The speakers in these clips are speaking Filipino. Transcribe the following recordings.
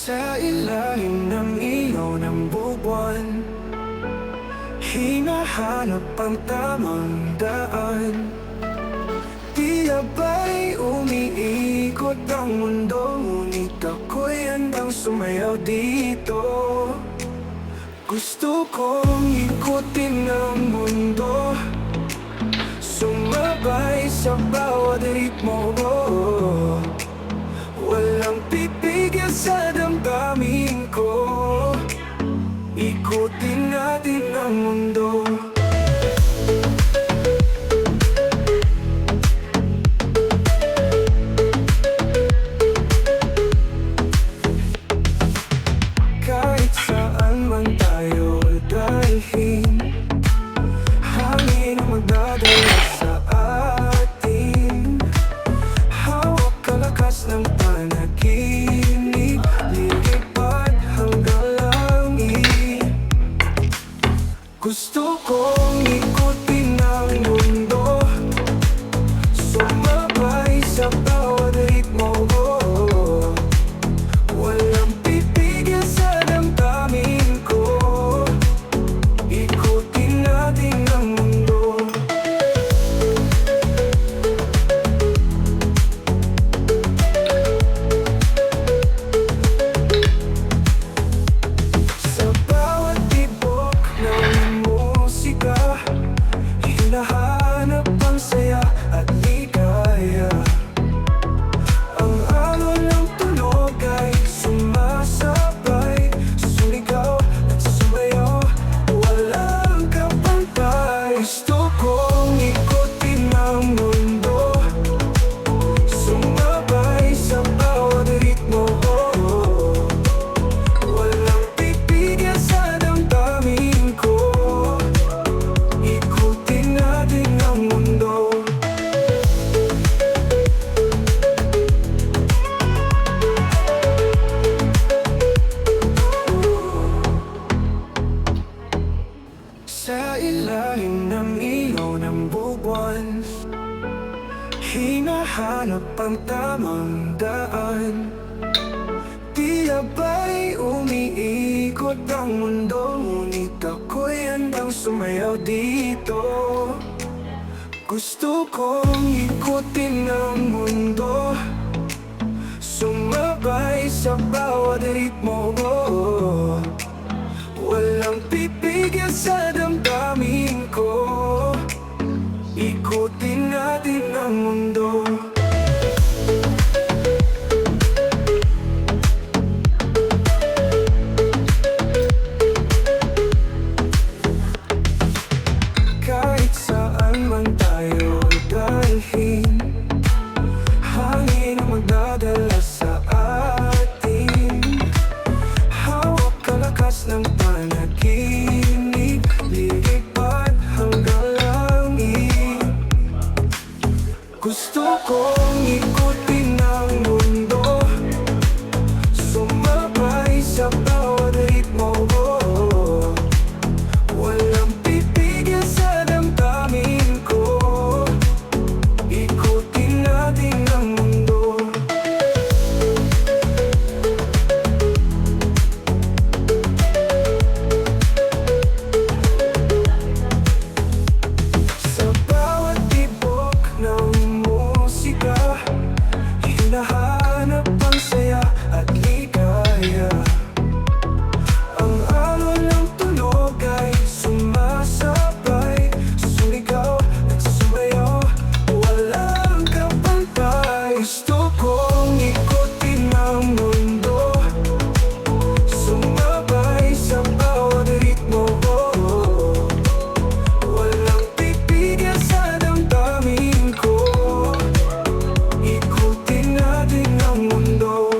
Sa ilalim ng ilaw ng buwan, hinahanap ang tamang daan. Tila ba'y umiikot ang mundo, ngunit ako'y handang sumayaw dito. Gusto kong ikutin ang mundo, sumabay sa bawat ritmo. Walang pipigil sa damdamin ko, ikutin natin ang mundo. Kahit saan man tayo dalhin, hangin ang magdadala sa atin. Hawak kalakas ng panaginip, lilipad hanggang langit. Gusto kong ikutin ang mundo, sumabay sa bawat ritmo. Walang pipigil sa damdamin ko, ikutin natin ang mundo. Sa bawat tibok ng musika, hinahanap ang saya at ligaya. Ang alon ng tunog ay sumasabay, sumigaw at sumayaw, walang kapantay. Gusto kong ikutin ang mundo, sumabay sa bawat ritmo. Walang pipigil sa damdamin ko, ikutin natin ang mundo. Sa ilalim ng ilaw ng buwan, hinahanap ang tamang daan. Tila ba'y umiikot ang mundo, ngunit ako'y handang sumayaw dito. Gusto kong ikutin ang mundo, sumabay sa bawat ritmo. Walang pipigil sa damdamin ko, ikutin natin ang mundo. Kahit saan man tayo dalhin, hangin ang magdadala sa atin. Hawak kalakas ng panaginip, lilipad hanggang langit. Gusto kong ikutin ang mundo, sumabay sa bawat ritmo. Walang pipigil sa damdamin ko, ikutin natin ang mundo. Sa bawat tibok ng musika, hinahanap ang saya at ligaya. Ang alon ng tunog ay sumasabay, sumigaw at sumayaw, walang kapantay. Gusto kong ikutin ang mundo, sumabay sa bawat ritmo. Walang pipigil sa damdamin ko, ikutin natin ang mundo.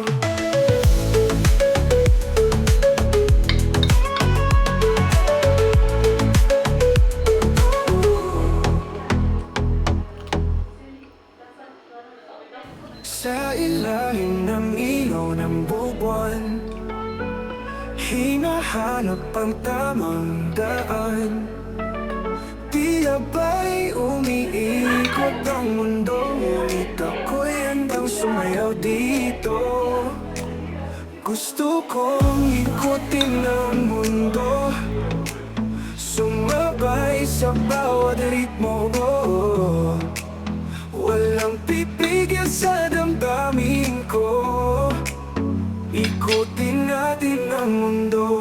Sa ilalim ng ilaw ng buwan, hinahanap ang tamang daan. Tila ba'y umiikot ang mundo, ngunit ako'y handang sumayaw dito. Gusto kong ikutin ang mundo, sumabay sa bawat ritmo. Walang pipigil sa damdamin ko, ikutin natin ang mundo.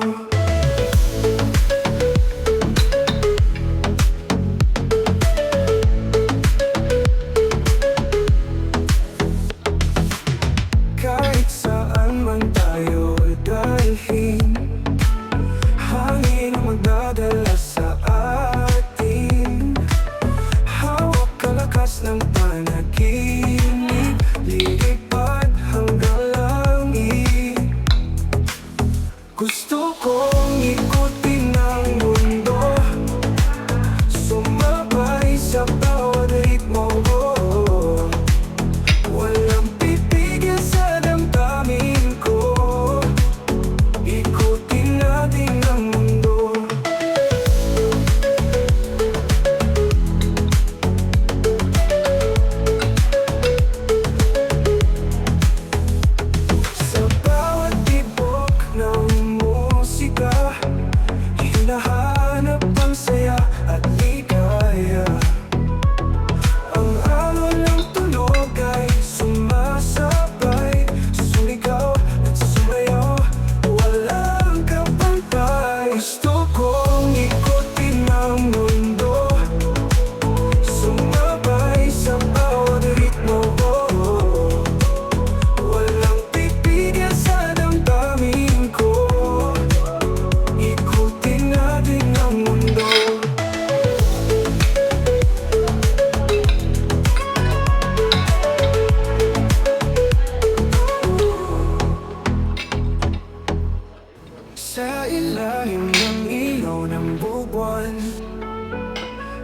Kahit saan man tayo dalhin, hangin ang magdadala sa atin. Hawak kalakas ng panaginip, lilipad hanggang langit. Gusto kong ikutin ang mundo, sumabay sa bawat ritmo. Walang pipigil sa damdamin ko, ikutin natin ang mundo. Sa bawat tibok ng musika, hinahanap ang saya at ligaya. Ang alon ng tunog ay sumasabay, sumigaw at sumayaw, walang kapantay. Gusto kong ikutin ang mundo, sumabay sa bawat ritmo. Walang pipigil sa damdamin ko, ikutin natin ang mundo. Sa ilalim ng ilaw ng buwan,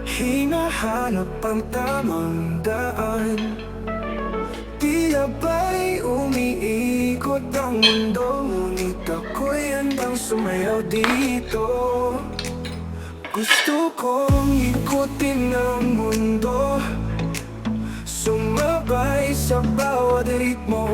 hinahanap ang tamang daan. Tila ba'y umiikot ang mundo, ngunit ako'y handang sumayaw dito. Gusto kong ikutin ang mundo, sumabay sa bawat ritmo.